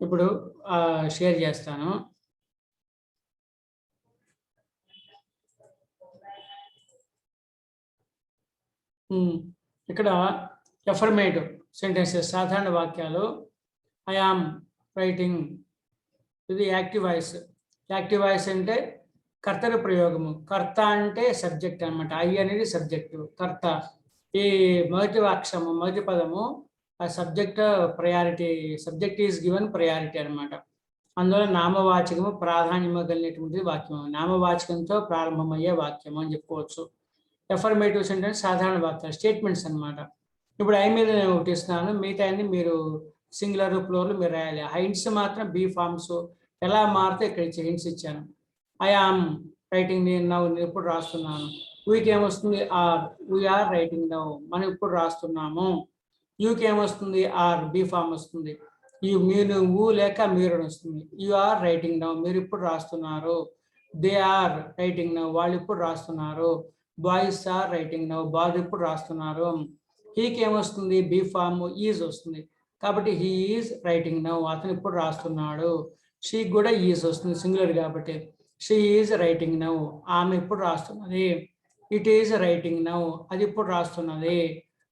ఇప్పుడు షేర్ చేస్తాను. ఇక్కడ ఎఫర్మేటివ్ సెంటెన్సెస్ సాధారణ వాక్యాలు. ఐ ఆమ్ రైటింగ్, ఇది యాక్టివ్ వాయిస్. యాక్టివ్ వాయిస్ అంటే కర్తరి ప్రయోగము. కర్త అంటే సబ్జెక్ట్ అనమాట. ఐ అనేది సబ్జెక్టు, కర్త. ఈ మొదటి వాక్యము, మొదటి పదము ఆ subject priority, subject is given priority అనమాట. అందువల్ల నామవాచకము ప్రాధాన్యము కలిగినటువంటి వాక్యం, నామవాచకంతో ప్రారంభమయ్యే వాక్యము అని చెప్పుకోవచ్చు. ఎఫర్మేటివ్ సెంటెన్స్ సాధారణ వాక్యాలు, స్టేట్మెంట్స్ అనమాట. ఇప్పుడు ఐ మీద నేను ఒకటి ఇస్తున్నాను, మిగతా అన్ని మీరు సింగులర్ ప్లూరల్ మీరు రాయాలి. హైంట్స్ మాత్రం బీ ఫార్మ్స్ ఎలా మారితే ఇక్కడ ఇచ్చే హింట్స్ ఇచ్చాను. ఐ ఆమ్ రైటింగ్, నేను ఇప్పుడు రాస్తున్నాను. వీకి ఏమొస్తుంది? ఆర్, వీఆర్ రైటింగ్ నౌ, మనం ఇప్పుడు రాస్తున్నాము. యూకి ఏమొస్తుంది? ఆర్, బీ ఫార్మ్ వస్తుంది. మీరు ఊ లేక మీరు వస్తుంది. యు ఆర్ రైటింగ్ నౌ, మీరు ఇప్పుడు రాస్తున్నారు. దే ఆర్ రైటింగ్ నౌ, వాళ్ళు ఇప్పుడు రాస్తున్నారు. Boys are writing now, boys ఇప్పుడు రాస్తున్నారు. హీకి ఏమొస్తుంది? బీ ఫార్మ్ ఈజ్ వస్తుంది. కాబట్టి హీ ఈజ్ రైటింగ్ నౌ, అతను ఇప్పుడు రాస్తున్నాడు. షీ కూడా ఈజ్ వస్తుంది, సింగులర్ కాబట్టి. షీ ఈజ్ రైటింగ్ నౌ, ఆమె ఇప్పుడు రాస్తున్నది. ఇట్ ఈజ్ రైటింగ్ నౌ, అది ఇప్పుడు రాస్తున్నది.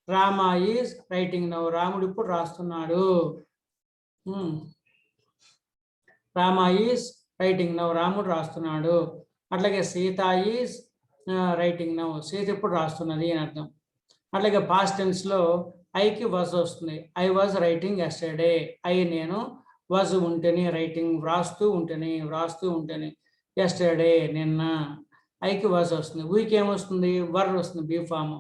రామ ఈజ్ రైటింగ్ నౌ, రాముడు ఇప్పుడు రాస్తున్నాడు. రామ ఈజ్ రైటింగ్ నౌ, రాముడు రాస్తున్నాడు. అట్లాగే Sita is writing now, Sita ఇప్పుడు రాస్తున్నది అని అర్థం. అట్లాగే పాస్ట్ టెన్స్లో ఐకి వాజ్ వస్తుంది. I was writing yesterday, I నేను, వాజ్ ఉంటేనే, రైటింగ్ వ్రాస్తూ ఉంటేనే, ఎస్టర్డే నిన్న. ఐకి వాజ్ వస్తుంది. వీకి ఏమొస్తుంది? వర్ వస్తుంది, be form.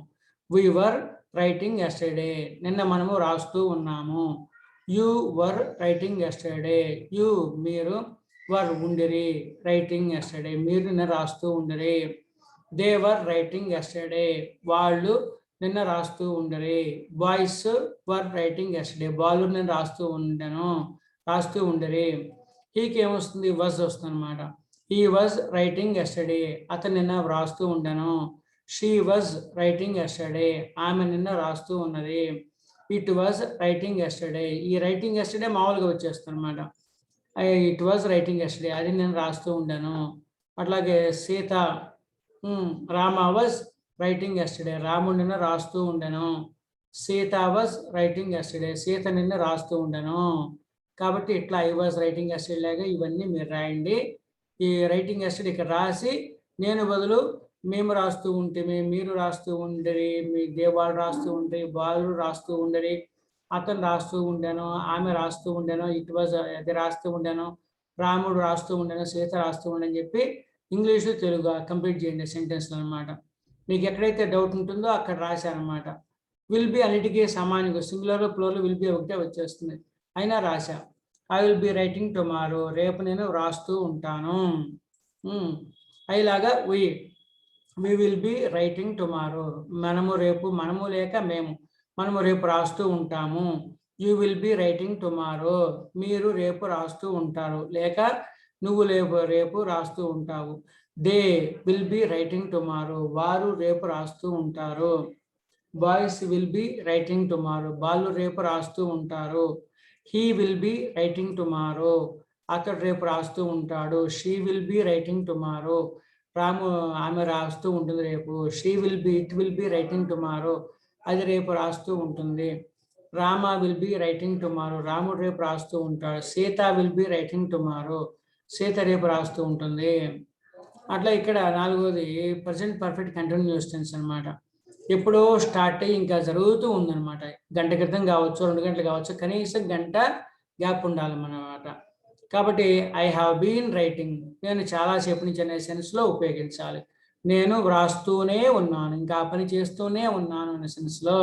We were writing yesterday, నిన్న మనము రాస్తూ ఉన్నాము. You were writing yesterday, you మీరు, వర్ ఉండిరి, రైటింగ్ ఎస్టర్డే మీరు నిన్న రాస్తూ ఉండిరి. దే వర్ రైటింగ్ ఎస్టర్డే, వాళ్ళు నిన్న రాస్తూ ఉండరి. బాయ్స్ వర్ రైటింగ్ ఎస్టర్డే, బాలు నేను రాస్తూ ఉండరి. హీకి ఏమొస్తుంది? వాజ్ వస్తుంది అనమాట. హీ వాజ్ రైటింగ్ ఎస్టర్డే, అతను నిన్న రాస్తూ ఉండను. షీ వాజ్ రైటింగ్ ఎస్టర్డే, ఆమె నిన్న రాస్తూ ఉన్నది. ఇట్ వాజ్ రైటింగ్ ఎస్టర్డే, ఈ రైటింగ్ ఎస్టర్డే మామూలుగా వచ్చేస్తుంది అనమాట. ఇట్ వాజ్ రైటింగ్ ఎస్టర్డే, అది నేను రాస్తూ ఉండాను. అట్లాగే Sita, Rama was writing yesterday, రాముడు నిన్న రాస్తూ ఉండను. Sita was writing yesterday, Sita నిన్న రాస్తూ ఉండను. కాబట్టి ఇట్లా ఐ వాజ్ రైటింగ్ ఎస్టర్డే లాగా ఇవన్నీ మీరు రాయండి. ఈ రైటింగ్ ఎస్టర్డే ఇక్కడ రాసి నేను బదులు మేము రాస్తూ ఉంటే, మీరు రాస్తూ ఉండరి, మీ దేవాళ్ళు రాస్తూ ఉండరి, బాలు రాస్తూ ఉండరి, అతను రాస్తూ ఉండను, ఆమె రాస్తూ ఉండను, ఇట్ వాజ్ అది రాస్తూ ఉండను, రాముడు రాస్తూ ఉండను, సీత రాస్తూ ఉండని చెప్పి ఇంగ్లీషు తెలుగు కంప్లీట్ చేయండి సెంటెన్స్లు అనమాట. మీకు ఎక్కడైతే డౌట్ ఉంటుందో అక్కడ రాశారనమాట. విల్ బి అన్నిటికీ సమానంగా సింగులర్ ప్లూరల్ విల్ బి ఒకటే వచ్చేస్తుంది, అయినా రాశా. I will be writing tomorrow, రేపు నేను రాస్తూ ఉంటాను. అయిలాగా we will be writing tomorrow, మనము రేపు, మనము లేక మనము రేపు రాస్తూ ఉంటాము. You will be writing tomorrow, మీరు రేపు రాస్తూ ఉంటారు, లేక నువ్వు రేపు రాస్తూ ఉంటావు. They will be writing tomorrow, వారు రేపు రాస్తూ ఉంటారు. Boys will be writing tomorrow, బాలు రేపు రాస్తూ ఉంటారు. He will be writing tomorrow, అతడు రేపు రాస్తూ ఉంటాడు. She will be writing tomorrow, ఆమె రాస్తూ ఉంటుంది రేపు. It will be writing tomorrow, అది రేపు రాస్తూ ఉంటుంది. Rama will be writing tomorrow, రాముడు రేపు రాస్తూ ఉంటాడు. Sita will be writing tomorrow, Sita రేపు రాస్తూ ఉంటుంది. అట్లా ఇక్కడ నాలుగోది ప్రజెంట్ పర్ఫెక్ట్ కంటిన్యూస్ టెన్స్ అనమాట. ఎప్పుడో స్టార్ట్ అయ్యి ఇంకా జరుగుతూ ఉందన్నమాట. గంట క్రితం కావచ్చు, 2 గంటలు కావచ్చు, కనీసం గంట గ్యాప్ ఉండాలన్నమాట. కాబట్టి ఐ హ్యావ్ బీన్ రైటింగ్, నేను చాలాసేపు నుంచి అనే సెన్స్లో ఉపయోగించాలి. నేను వ్రాస్తూనే ఉన్నాను, ఇంకా పని చేస్తూనే ఉన్నాను అనే సెన్స్లో.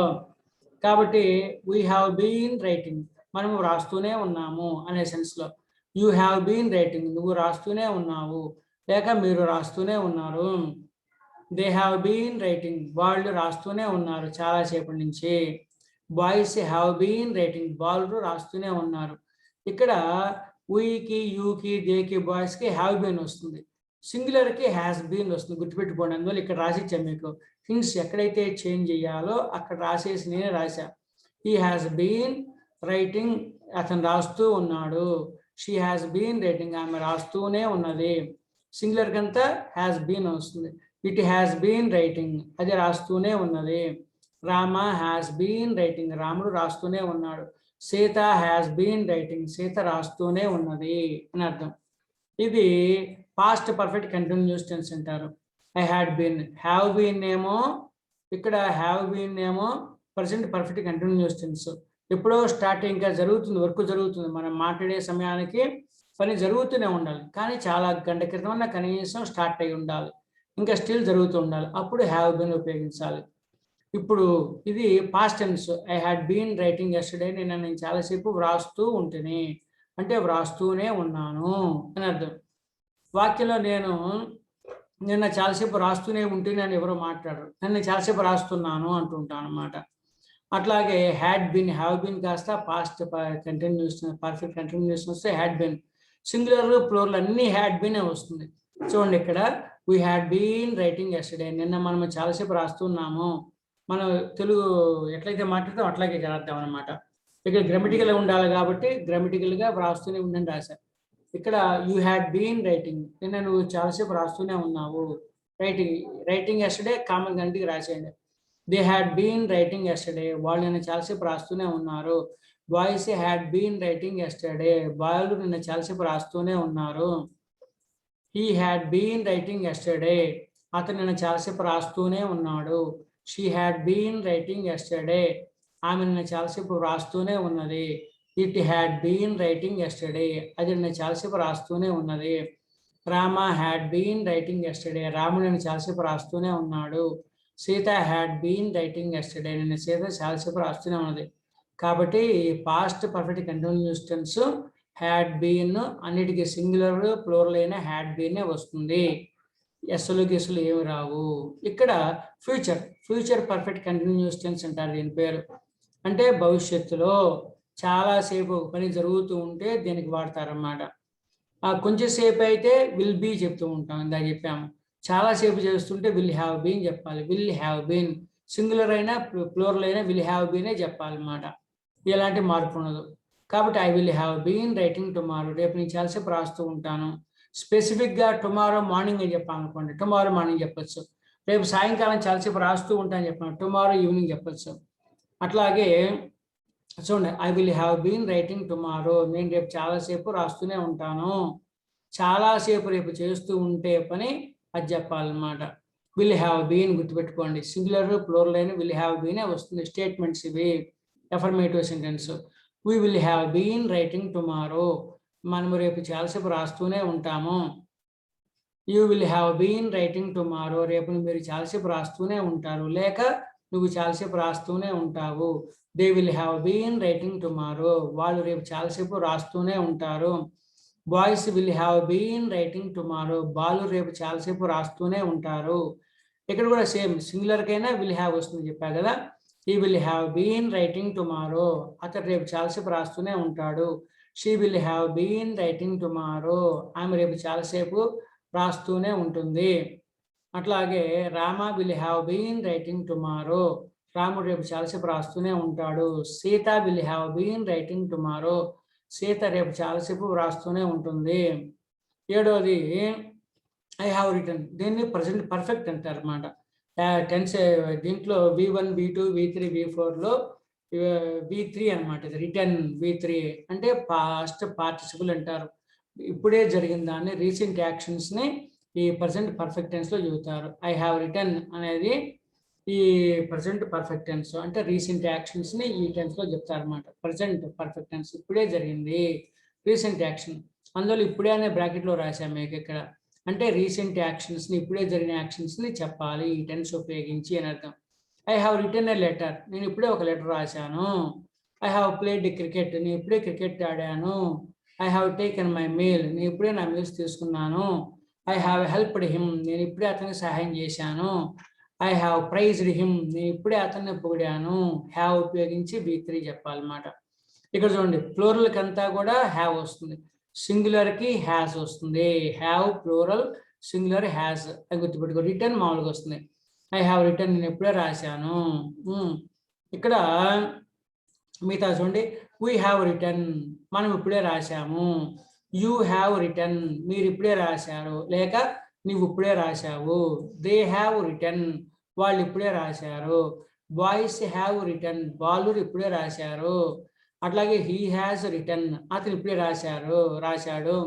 కాబట్టి వీ హ్యావ్ బీన్ రైటింగ్, మనము వ్రాస్తూనే ఉన్నాము అనే సెన్స్లో. యూ హ్యావ్ బీన్ రైటింగ్, నువ్వు రాస్తూనే ఉన్నావు, లేక మీరు రాస్తూనే ఉన్నారు. దే హ్యావ్ బీన్ రైటింగ్, వాళ్ళు రాస్తూనే ఉన్నారు చాలాసేపటి నుంచి. బాయ్స్ హ్యావ్ బీన్ రైటింగ్, బాలు రాస్తూనే ఉన్నారు. ఇక్కడ వీకి, యూకి, దేకి, బాయ్స్కి హ్యావ్ బీన్ వస్తుంది. సింగులర్కి హ్యాస్ బీన్ వస్తుంది, గుర్తుపెట్టుకోండి. అందువల్ల ఇక్కడ రాసిచ్చాను మీకు హింట్స్, ఎక్కడైతే చేంజ్ చేయాలో అక్కడ రాసేసి నేనే రాశా. హీ హ్యాస్ బీన్ రైటింగ్, అతను రాస్తూ ఉన్నాడు. షీ హ్యాస్ బీన్ రైటింగ్, ఆమె రాస్తూనే ఉన్నది. సింగులర్ కంతా హ్యాస్ బీన్ వస్తుంది. ఇట్ హ్యాస్ బీన్ రైటింగ్, అది రాస్తూనే ఉన్నది. రామ హ్యాస్ బీన్ రైటింగ్, రాముడు రాస్తూనే ఉన్నాడు. Sita has been writing, Sita రాస్తూనే ఉన్నది అని అర్థం. ఇది పాస్ట్ పర్ఫెక్ట్ కంటిన్యూస్ టెన్స్ అంటారు. I had been, have been ఏమో ఇక్కడ హ్యావ్ బీన్ ఏమో ప్రజెంట్ పర్ఫెక్ట్ కంటిన్యూస్ టెన్స్. ఎప్పుడో స్టార్టింగ్, ఇంకా జరుగుతుంది, వర్క్ జరుగుతుంది, మనం మాట్లాడే సమయానికి పని జరుగుతూనే ఉండాలి, కానీ చాలా గంట క్రితం కనీసం స్టార్ట్ అయి ఉండాలి, ఇంకా స్టిల్ జరుగుతూ ఉండాలి, అప్పుడు హ్యావ్ బీన్ ఉపయోగించాలి. ఇప్పుడు ఇది past tense. I had been writing yesterday, నేను చాలాసేపు వ్రాస్తూ ఉంటేనే, అంటే వ్రాస్తూనే ఉన్నాను అని అర్థం. వాక్యంలో నేను నిన్న చాలాసేపు రాస్తూనే ఉంటేనే అని ఎవరో మాట్లాడరు, నేను చాలాసేపు రాస్తున్నాను అంటుంటాను అనమాట. అట్లాగే హ్యాడ్ బీన్, హ్యావ్ బీన్ కాస్త పాస్ట్ కంటిన్యూస్ పర్ఫెక్ట్ కంటిన్యూస్ వస్తే హ్యాడ్ బీన్. సింగులర్ ప్లూరల్ అన్ని హ్యాడ్ బీనే వస్తుంది. చూడండి ఇక్కడ we had been writing yesterday, నిన్న మనం చాలాసేపు రాస్తున్నాము. మనం తెలుగు ఎట్లయితే మాట్లాడతాం అట్లాగే చేద్దాం అనమాట. ఇక్కడ గ్రామటికల్ ఉండాలి కాబట్టి గ్రామటికల్గా వ్రాస్తూనే ఉందని రాశారు. ఇక్కడ యూ హ్యాడ్ బీన్ రైటింగ్, నిన్న నువ్వు చాలాసేపు రాస్తూనే ఉన్నావు. రైటింగ్ ఎస్టర్డే కామన్ గంటికి రాసేయండి. They had been writing yesterday, వాళ్ళు నిన్న చాలాసేపు రాస్తూనే ఉన్నారు. Boys had been writing yesterday, బాయ్లు నిన్న చాలాసేపు రాస్తూనే ఉన్నారు. He had been writing yesterday, అతను నిన్న చాలాసేపు రాస్తూనే ఉన్నాడు. She had been writing yesterday, ఆమె నిన్న చాలాసేపు రాస్తూనే ఉన్నది. It had been writing yesterday, అది నిన్న చాలాసేపు రాస్తూనే ఉన్నది. Rama had been writing yesterday, రాముడు నిన్న చాలాసేపు రాస్తూనే ఉన్నాడు. Sita had been writing yesterday, నిన్న సీత చాలాసేపు రాస్తూనే ఉన్నది. కాబట్టి past perfect continuous tense had been అన్నిటికీ సింగులర్ ప్లూరల్ అయిన హ్యాడ్ బీనే వస్తుంది. ఎస్లు గెస్లు ఏమి రావు. ఇక్కడ ఫ్యూచర్ పర్ఫెక్ట్ కంటిన్యూస్ టెన్స్ అంటారు దీని పేరు. అంటే భవిష్యత్తులో చాలాసేపు పని జరుగుతూ ఉంటే దీనికి వాడతారన్నమాట. కొంచెంసేపు అయితే విల్ బీ చెప్తూ ఉంటాం, ఇందాక చెప్పాము. చాలాసేపు చేస్తుంటే విల్ హ్యావ్ బీన్ చెప్పాలి. విల్ హ్యావ్ బీన్ సింగులర్ అయినా ప్లూరల్ అయినా విల్ హ్యావ్ బీనే చెప్పాలన్నమాట. ఎలాంటి మార్పు ఉండదు. కాబట్టి I will have been writing tomorrow, రేపు నేను చాలాసేపు రాస్తూ ఉంటాను. స్పెసిఫిక్గా టుమారో మార్నింగ్ అని చెప్పాలనుకోండి, టుమారో మార్నింగ్ చెప్పచ్చు. రేపు సాయంకాలం చాలాసేపు రాస్తూ ఉంటాను చెప్పాను, టుమారో ఈవినింగ్ చెప్పచ్చు. అట్లాగే చూడండి, I will have been writing tomorrow, నేను రేపు చాలాసేపు రాస్తూనే ఉంటాను. చాలాసేపు రేపు చేస్తూ ఉంటే పని అది చెప్పాలన్నమాట. విల్ హ్యావ్ బీన్ గుర్తుపెట్టుకోండి, సింగులర్ ప్లూరల్ అయిన విల్ హ్యావ్ బీనే వస్తుంది. స్టేట్మెంట్స్ ఇవి, affirmative sentence. We will have been writing tomorrow, మనము రేపు చాలాసేపు రాస్తూనే ఉంటాము. You will have been writing tomorrow, రేపు మీరు చాలాసేపు రాస్తూనే ఉంటారు, లేక నువ్వు చాలాసేపు రాస్తూనే ఉంటావు. They will have been writing tomorrow, వాళ్ళు రేపు చాలాసేపు రాస్తూనే ఉంటారు. Boys will have been writing tomorrow, బాలు రేపు చాలాసేపు రాస్తూనే ఉంటారు. ఇక్కడ కూడా సేమ్, సింగులర్కైనా విల్ హ్యావ్ వస్తుంది చెప్పా కదా. He will have been writing tomorrow, అతను రేపు చాలాసేపు రాస్తూనే ఉంటాడు. She will have been writing tomorrow, ఆమె రేపు చాలాసేపు రాస్తూనే ఉంటుంది. అట్లాగే Rama will have been writing tomorrow, రాముడు రేపు చాలాసేపు రాస్తూనే ఉంటాడు. Sita will have been writing tomorrow, Sita రేపు చాలాసేపు రాస్తూనే ఉంటుంది. ఏడోది ఐ హ్యావ్ రిటర్న్, దీన్ని ప్రజెంట్ పర్ఫెక్ట్ అంటారు అన్నమాట. టెన్స్ దీంట్లో V1 V2 V3 V4లో V3 అనమాట. ఇది రిటర్న్ V3 అంటే పాస్ట్ పార్టిసిపుల్ అంటారు. ఇప్పుడే జరిగిన దాన్ని, రీసెంట్ యాక్షన్స్ని ఈ ప్రజెంట్ పర్ఫెక్ట్ టెన్స్లో చెబుతారు. ఐ హ్యావ్ రిటర్న్ అనేది ఈ ప్రజెంట్ పర్ఫెక్ట్ టెన్స్, అంటే రీసెంట్ యాక్షన్స్ని ఈ టెన్స్లో చెప్తారు అనమాట. ప్రజెంట్ పర్ఫెక్ట్ టెన్స్ ఇప్పుడే జరిగింది, రీసెంట్ యాక్షన్. అందులో ఇప్పుడే అనే బ్రాకెట్లో రాశాము మీకు ఇక్కడ. అంటే రీసెంట్ యాక్షన్స్ని, ఇప్పుడే జరిగిన యాక్షన్స్ని చెప్పాలి ఈ టెన్స్ ఉపయోగించి అని అర్థం. I have return A letter, నేను ఇప్పుడే ఒక లెటర్ రాశాను. ఐ హ్యావ్ ప్లేడ్ క్రికెట్, నేను ఇప్పుడే క్రికెట్ ఆడాను. I have taken my meal, నేను ఇప్పుడే నా మీల్స్ తీసుకున్నాను. ఐ హ్యావ్ హెల్ప్డ్ హిమ్, నేను ఇప్పుడే అతనికి సహాయం చేశాను. ఐ హ్యావ్ ప్రైజ్డ్ హిమ్, నేను ఇప్పుడే అతన్ని పొగిడాను. హ్యావ్ ఉపయోగించి V3 చెప్పాలన్నమాట. ఇక్కడ చూడండి, ప్లూరల్కి అంతా కూడా హ్యావ్ వస్తుంది, సింగులర్కి హ్యాస్ వస్తుంది. హ్యావ్ ప్లూరల్, సింగులర్ హ్యాస్, అది గుర్తుపెట్టుకో. రిటర్న్ మామూలుగా వస్తుంది. ఐ హ్యావ్ రిటర్న్, నేను ఇప్పుడే రాశాను. ఇక్కడ మిగతా చూడండి, వీ హ్యావ్ రిటర్న్, మనం ఇప్పుడే రాశాము. యూ హ్యావ్ రిటర్న్, మీరు ఇప్పుడే రాశారు, లేక నువ్వు ఇప్పుడే రాశావు. దే హ్యావ్ రిటర్న్, వాళ్ళు ఇప్పుడే రాశారు. బాయ్స్ హ్యావ్ రిటర్న్, వాళ్ళు ఇప్పుడే రాశారు. అట్లాగే హీ హ్యాస్ రిటర్న్, అతను ఇప్పుడే రాశాడు.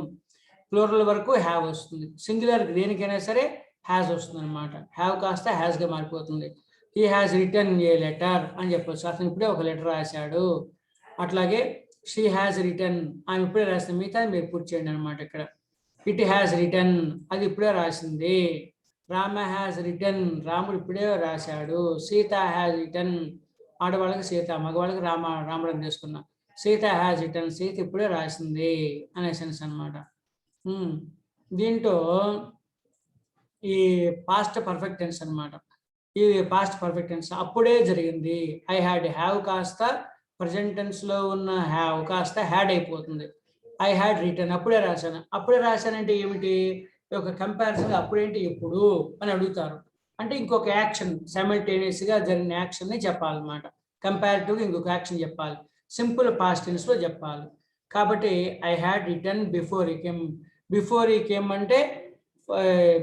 ప్లూరల్ వరకు హ్యావ్ వస్తుంది. సింగులర్ దేనికైనా సరే హ్యాస్ వస్తుంది అనమాట. హ్యావ్ కాస్త హ్యాస్గా మారిపోతుంది. He has return A letter అని చెప్పొచ్చు, అతను ఇప్పుడే ఒక లెటర్ రాశాడు. అట్లాగే షీ హ్యాస్ రిటర్న్, ఆమె ఇప్పుడే రాసింది, మిగతా మీరు పూర్తి చేయండి అనమాట. ఇక్కడ ఇట్ హ్యాస్ రిటర్న్, అది ఇప్పుడే రాసింది. రామ హ్యాస్ రిటర్న్, రాముడు ఇప్పుడే రాశాడు. సీత హ్యాస్ రిటర్న్, ఆడవాళ్ళకి సీత, మగవాళ్ళకి రాముడు తీసుకున్నాం. సీత హ్యాస్ రిటర్న్, సీత ఇప్పుడే రాసింది అనే సెన్స్ అనమాట. దీంట్లో ఈ పాస్ట్ పర్ఫెక్ట్ టెన్స్ అనమాట. ఈ పాస్ట్ పర్ఫెక్ట్ టెన్స్ అప్పుడే జరిగింది. ఐ హ్యాడ్, హ్యావ్ కాస్త ప్రజెంట్ టెన్స్ లో ఉన్న హ్యావ్ కాస్త హ్యాడ్ అయిపోతుంది. ఐ హ్యాడ్ రిటర్న్, అప్పుడే రాశాను. అప్పుడే రాశానంటే ఏమిటి, ఒక కంపారిజన్ అప్పుడేంటి ఇప్పుడు అని అడుగుతారు. అంటే ఇంకొక యాక్షన్ సైమల్టేనియస్ గా జరిగిన యాక్షన్ ని చెప్పాలన్నమాట. కంపారిటివ్గా ఇంకొక యాక్షన్ చెప్పాలి, సింపుల్ పాస్ట్ టెన్స్ లో చెప్పాలి. కాబట్టి ఐ హ్యాడ్ రిటర్న్ బిఫోర్ ఈ కేమ్. బిఫోర్ ఈ కేమ్ అంటే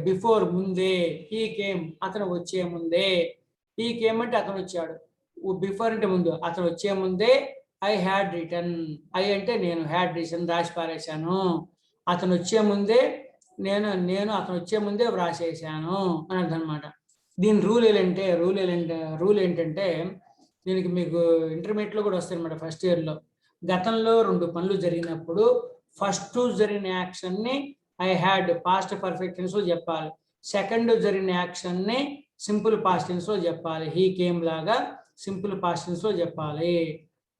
బిఫోర్ ముందే, ఈ కేమ్ అతను వచ్చే ముందే, ఈ కేమ్ అంటే అతను వచ్చాడు, బిఫోర్ అంటే ముందు, అతను వచ్చే ముందే ఐ హ్యాడ్ రిటర్న్. ఐ అంటే నేను, హ్యాడ్ రిటర్న్ రాసి పారేశాను. అతను వచ్చే ముందే నేను అతను వచ్చే ముందే వ్రాసేసాను అని అర్థం అనమాట. దీని రూల్ ఏంటంటే దీనికి మీకు ఇంటర్మీడియట్లో కూడా వస్తాయి అనమాట. ఫస్ట్ ఇయర్లో గతంలో 2 పనులు జరిగినప్పుడు ఫస్ట్ జరిగిన యాక్షన్ని I had past perfect tense లో చెప్పాలి. సెకండ్ జరిగిన యాక్షన్ని సింపుల్ పాస్ట్ టెన్స్ లో చెప్పాలి. హీ కేమ్ లాగా సింపుల్ పాస్ట్ టెన్స్ లో చెప్పాలి.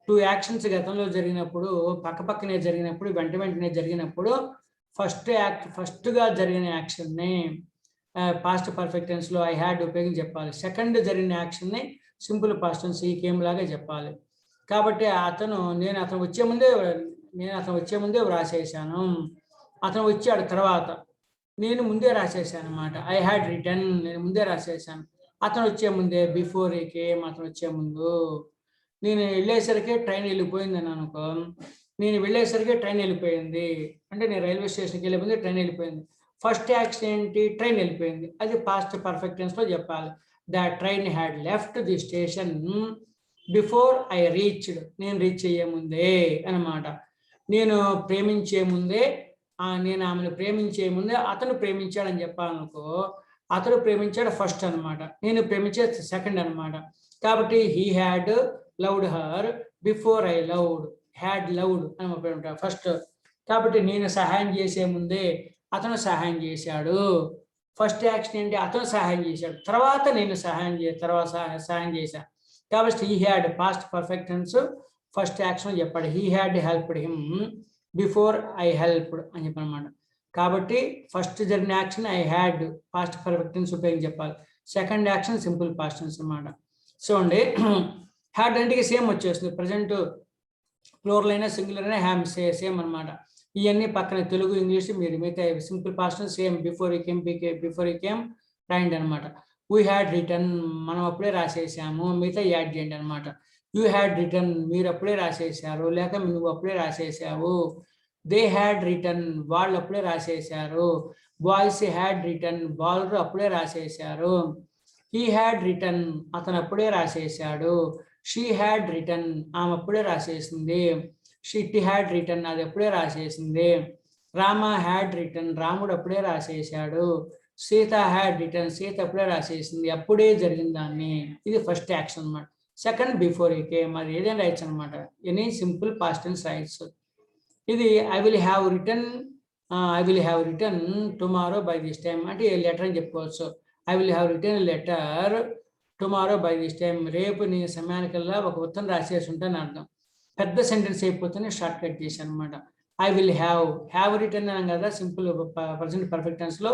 2 యాక్షన్స్ గతంలో జరిగినప్పుడు, పక్కపక్కనే జరిగినప్పుడు, వెంటనే జరిగినప్పుడు ఫస్ట్ గా జరిగిన యాక్షన్ని పాస్ట్ పర్ఫెక్ట్ టెన్స్ లో ఐ హ్యాడ్ ఉపయోగించి చెప్పాలి. సెకండ్ జరిగిన యాక్షన్ని simple past tense he came లాగా చెప్పాలి. కాబట్టి నేను అతను వచ్చే ముందే వ్రాసేసాను. అతను వచ్చాడు తర్వాత, నేను ముందే రాసేసాను అనమాట. ఐ హ్యాడ్ రిటర్న్, నేను ముందే రాసేసాను. అతను వచ్చే ముందే, బిఫోర్ ఈ కేమ్, అతను వచ్చే ముందు. నేను వెళ్ళేసరికి ట్రైన్ వెళ్ళిపోయిందని అనుకో, నేను వెళ్ళేసరికి ట్రైన్ వెళ్ళిపోయింది అంటే నేను రైల్వే స్టేషన్కి వెళ్ళే ముందే ట్రైన్ వెళ్ళిపోయింది. ఫస్ట్ యాక్షన్ ఏంటి, ట్రైన్ వెళ్ళిపోయింది, అది పాస్ట్ పర్ఫెక్ట్ టెన్స్ లో చెప్పాలి. The train had left the station before I reached, నేను రీచ్ అయ్యే ముందే అనమాట. నేను ప్రేమించే ముందే, నేను ఆమెను ప్రేమించే ముందే అతను ప్రేమించాడని చెప్పాలనుకో, అతను ప్రేమించాడు ఫస్ట్ అనమాట, నేను ప్రేమించే సెకండ్ అనమాట. కాబట్టి he had loved her before I loved, had loved అని ఫస్ట్. కాబట్టి నేను సహాయం చేసే ముందే అతను సహాయం చేశాడు. ఫస్ట్ యాక్షన్ ఏంటి, అతను సహాయం చేశాడు, తర్వాత నేను సహాయం చేశాను. కాబట్టి he had past perfect tense first action చెప్పాడు. He had helped him before I helped అని చెప్పనమాట. కాబట్టి ఫస్ట్ జరిగిన action I had past perfect tense ఉపయోగించి చెప్పాలి. Second action simple past tense అనమాట. చూడండి, హ్యాడ్ అంటే సేమ్ వచ్చేస్తుంది. ప్రజెంట్ ప్లూరల్ అయినా సింగులర్ అయినా హ్యామ్ సేమ్ అనమాట. ఇవన్నీ పక్కన తెలుగు ఇంగ్లీష్ మీరు మిగతా సింపుల్ పాస్ట్ సేమ్. బిఫోర్ ఈ కేమ్ రైండ్ అనమాట. వీ హ్యాడ్ రిటర్న్, మనం అప్పుడే రాసేసాము, మిగతా యాడ్ చేయండి అనమాట. యూ హ్యాడ్ రిటర్న్, మీరు అప్పుడే రాసేసారు, లేక నువ్వు అప్పుడే రాసేసావు. దే హ్యాడ్ రిటర్న్, వాళ్ళు అప్పుడే రాసేసారు. బాయ్స్ హ్యాడ్ రిటర్న్, బాలు అప్పుడే రాసేసారు. హీ హ్యాడ్ రిటర్న్, అతను అప్పుడే రాసేసాడు. షీ హ్యాడ్ రిటర్న్, ఆమె అప్పుడే రాసేసింది. షిట్ హ్యాడ్ రిటర్న్, అది అప్పుడే రాసేసింది. రామ హ్యాడ్ రిటర్న్, రాముడు అప్పుడే రాసేసాడు. సీత హ్యాడ్ రిటర్న్, సీత అప్పుడే రాసేసింది, అప్పుడే జరిగిన దాన్ని. ఇది ఫస్ట్ యాక్షన్ అనమాట. సెకండ్ బిఫోర్ ఈ కేమ్, అది ఏదైనా రైట్స్ అనమాట. Any simple past tense writes. ఇది I will have written tomorrow by this time అంటే లెటర్ అని చెప్పుకోవచ్చు. I will have written letter tomorrow by this time, రేపు నీ సమయానికల్లా ఒక ఉత్తరం రాసేసి ఉంటాను అర్థం. పెద్ద సెంటెన్స్ అయిపోతేనే షార్ట్ కట్ చేశాను అనమాట. ఐ విల్ హ్యావ్ రిటర్న్ అన్నాం కదా, సింపుల్ ప్రజెంట్ పర్ఫెక్ట్ టెన్స్ లో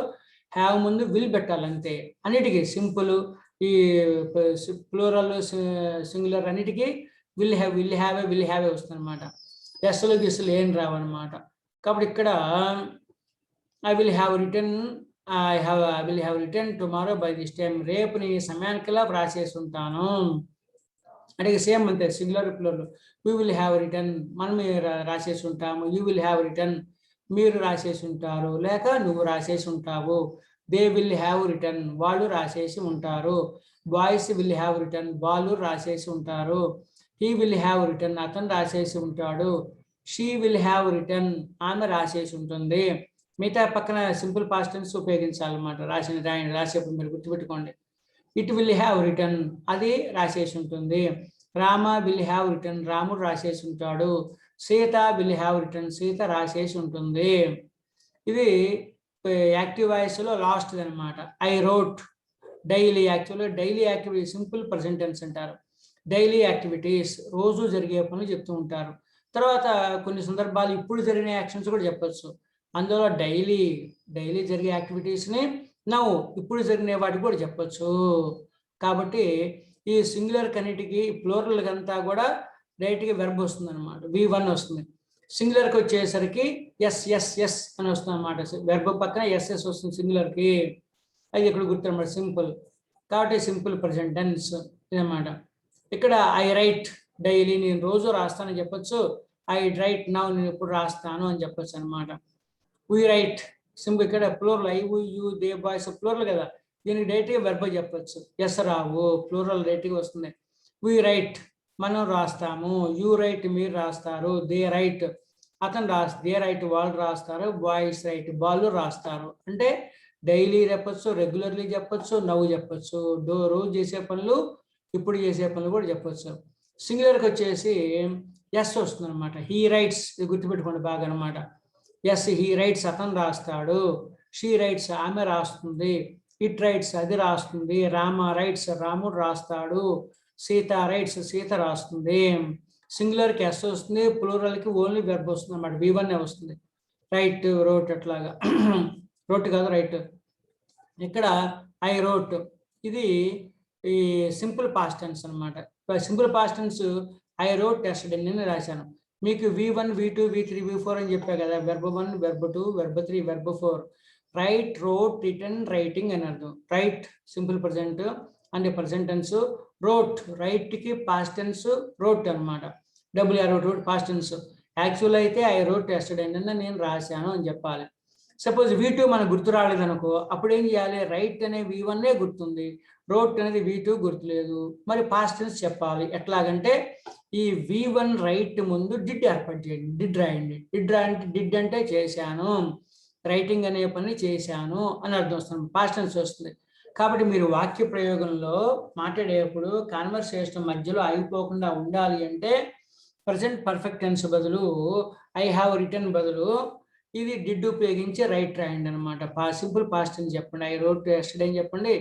హ్యావ్ ముందు విల్ పెట్టాలి అంతే. అన్నిటికీ సింపుల్, ఈ ప్లూరల్ సింగులర్ అన్నిటికీ విల్ హ్యావ్ వస్తుంది అనమాట. ఎస్లు గిస్లు ఏం రావన్నమాట. కాబట్టి ఇక్కడ I will have written tomorrow by this time, రేపు నీ సమయానికల్లా రాసేసి ఉంటాను అంటే సేమ్ అంతే, singular plural. We will have written, మనం రాసేసి ఉంటాము. యూ విల్ హ్యావ్ రిటర్న్, మీరు రాసేసి ఉంటారు, లేక నువ్వు రాసేసి ఉంటావు. దే విల్ హ్యావ్ రిటర్న్, వాళ్ళు రాసేసి ఉంటారు. బాయ్స్ విల్ హ్యావ్ రిటర్న్, వాళ్ళు రాసేసి ఉంటారు. హీ విల్ హ్యావ్ రిటర్న్, అతను రాసేసి ఉంటాడు. షీ విల్ హ్యావ్ రిటర్న్, ఆమె రాసేసి ఉంటుంది. మిగతా పక్కన సింపుల్ పాస్ట్ టెన్స్ ఉపయోగించాలన్నమాట. రాసేప్పుడు మీరు గుర్తుపెట్టుకోండి. ఇట్ విల్ హ్యావ్ రిటర్న్, అది రాసేసి ఉంటుంది. రామ విల్ హ్యావ్ రిటర్న్, రాముడు రాసేసి ఉంటాడు. Sita will have written, Sita రాసేసి ఉంటుంది. ఇది యాక్టివ్ వాయిస్లో లాస్ట్ అనమాట. ఐ రోట్ డైలీ, యాక్చువల్గా daily activity simple present tense అంటారు. డైలీ యాక్టివిటీస్, రోజు జరిగే పనులు చెప్తూ ఉంటారు. తర్వాత కొన్ని సందర్భాలు ఇప్పుడు జరిగిన యాక్షన్స్ కూడా చెప్పచ్చు. అందులో డైలీ జరిగే యాక్టివిటీస్ని నౌ, ఇప్పుడు జరిగిన వాటికి కూడా చెప్పచ్చు. కాబట్టి ఈ సింగులర్ కన్నిటికి ప్లూరల్ అంతా కూడా డైరెక్ట్గా వెర్బ్ వస్తుంది అనమాట, V1 వస్తుంది. సింగులర్కి వచ్చేసరికి ఎస్ ఎస్ ఎస్ అని వస్తుంది అనమాట. వెర్బ్ పక్కన ఎస్ఎస్ వస్తుంది సింగులర్కి. అది ఇక్కడ గుర్తు అనమాట, సింపుల్. కాబట్టి సింపుల్ ప్రెజెంట్ టెన్స్ ఇదన్నమాట. ఇక్కడ ఐ రైట్ డైలీ, నేను రోజు రాస్తానని చెప్పొచ్చు. ఐ రైట్ నౌ, నేను ఇప్పుడు రాస్తాను అని చెప్పొచ్చు అనమాట. వీ రైట్ సింపుల్, ఇక్కడ plural, I you they boys plural కదా, దీనికి డైరెక్ట్గా వెర్బ్ చెప్పొచ్చు. ఎస్ రావు, ప్లూరల్ డైరెక్ట్గా వస్తుంది. వీ రైట్, మనం రాస్తాము. యూ రైట్, మీరు రాస్తారు. దే రైట్, అతను దే రైట్, వాళ్ళు రాస్తారు. బాయ్స్ రైట్, వాళ్ళు రాస్తారు. అంటే డైలీ చెప్పచ్చు, రెగ్యులర్లీ చెప్పచ్చు, నవ్వు చెప్పచ్చు. రోజు చేసే పనులు, ఇప్పుడు చేసే పనులు కూడా చెప్పచ్చు. సింగులర్కి వచ్చేసి ఎస్ వస్తుంది అనమాట. హీ రైట్స్, ఇది గుర్తుపెట్టుకోండి బాగా అనమాట. ఎస్, హీ రైట్స్, అతను రాస్తాడు. షీ రైట్స్, ఆమె రాస్తుంది. ఇట్ రైట్స్, అది రాస్తుంది. రామ రైట్స్, రాముడు రాస్తాడు. సీత రైట్స్, సీత రాస్తుంది. సింగులర్కి ఎస్ వస్తుంది, ప్లూరల్కి ఓన్లీ వెర్బ్ వస్తుంది అన్నమాట. V1 వస్తుంది. రైట్, రోట్, అట్లాగా. రోట్ కాదు, రైట్. ఇక్కడ ఐ రోట్, ఇది ఈ సింపుల్ పాస్ట్ టెన్స్ అనమాట. Simple past tense I wrote yesterday, నేను రాశాను. మీకు V1, V2, V3, V4 అని చెప్పా కదా. Verb 1, verb 2, verb 3, verb 4. Write, wrote, written, writing అని అర్థం. రైట్ సింపుల్ ప్రెజెంట్ అంటే ప్రెజెంట్ టెన్స్. రోట్ రైట్కి పాస్ట్ టెన్స్ రోట్ అనమాట. WR wrote past tense. Actual అయితే ఐ రోట్ యెస్టర్డే, నిన్న నేను రాశాను అని చెప్పాలి. సపోజ్ V2 మనకు గుర్తు రాలేదనుకో, అప్పుడు ఏం చేయాలి? రైట్ అనే V1 గుర్తుంది, రోట్ అనేది V2 గుర్తులేదు, మరి పాస్ట్ టెన్స్ చెప్పాలి. ఎట్లాగంటే ఈ V1 రైట్ ముందు డిడ్ ఏర్పాటు చేయండి, డిడ్ రాయండి. డిడ్ అంటే చేశాను, రైటింగ్ అనే పని చేశాను అని అర్థం వస్తుంది, పాస్ట్ టెన్స్ వస్తుంది. కాబట్టి మీరు వాక్య ప్రయోగంలో మాట్లాడేటప్పుడు కాన్వర్సేషన్ మధ్యలో ఆగిపోకుండా ఉండాలి అంటే ప్రజెంట్ పర్ఫెక్ట్ టెన్స్ బదులు ఐ హ్యావ్ రిటర్న్ బదులు ఇది డిడ్ ఉపయోగించి రైట్ రాయండి అనమాట. సింపుల్ పాస్ట్ అని చెప్పండి. ఐ రోట్ యెస్టర్డే అని చెప్పండి,